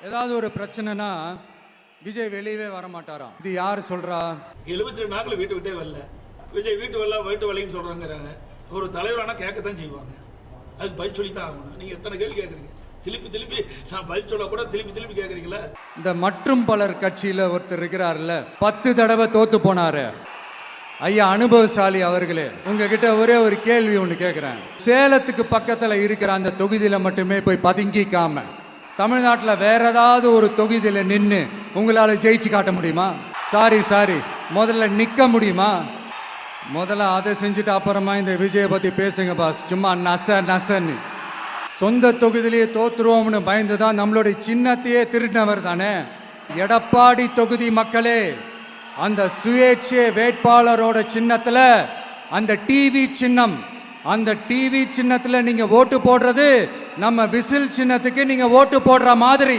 ஏதாவது ஒரு பிரச்சனைனா விஜய் வெளியவே வர மாட்டாராம். இது யார் சொல்றா? 72 நாட்கள் வீட்டு விட்டே வரல. விஜய் வீட்டு வரல வீட்டு வரலன்னு சொல்றாங்கிறாங்க. ஒரு தலைவரானா கேட்கத்தான் செய்வாங்க. அதுக்கு பதில் சொல்லித்தான் ஆகணும். நீங்க எத்தனை கேள்வி கேட்குறீங்க? திருப்பி நான் பதில் சொல்ல கூட திருப்பி கேட்குறீங்களா? இந்த மற்றும் பலர் கட்சியில ஒருத்தர் இருக்கிறார்ல, 10 தடவை தோத்து போனாரு ஐயா அனுபவசாலி அவர்களே, உங்ககிட்ட ஒரே ஒரு கேள்வி ஒன்று கேட்குறேன். சேலத்துக்கு பக்கத்தில் இருக்கிற அந்த தொகுதியில் மட்டுமே போய் பதுங்கிக்காம தமிழ்நாட்டில் வேற ஏதாவது ஒரு தொகுதியில் நின்று உங்களால் ஜெயிச்சு காட்ட முடியுமா? சாரி முதல்ல நிற்க முடியுமா? முதல்ல அதை செஞ்சுட்டு அப்புறமா இந்த விஜயை பற்றி பேசுங்க பாஸ். சும்மா நசன்னு சொந்த தொகுதியிலேயே தோத்துருவோம்னு பயந்து தான் நம்மளுடைய சின்னத்தையே திருடினவர் தானே. எடப்பாடி தொகுதி மக்களே, அந்த சுயேட்சை வேட்பாளரோட சின்னத்தில் அந்த டிவி சின்னம், அந்த டிவி சின்னத்தில் நீங்க ஓட்டு போடுறது நம்ம விசில் சின்னத்துக்கு நீங்க ஓட்டு போடுற மாதிரி.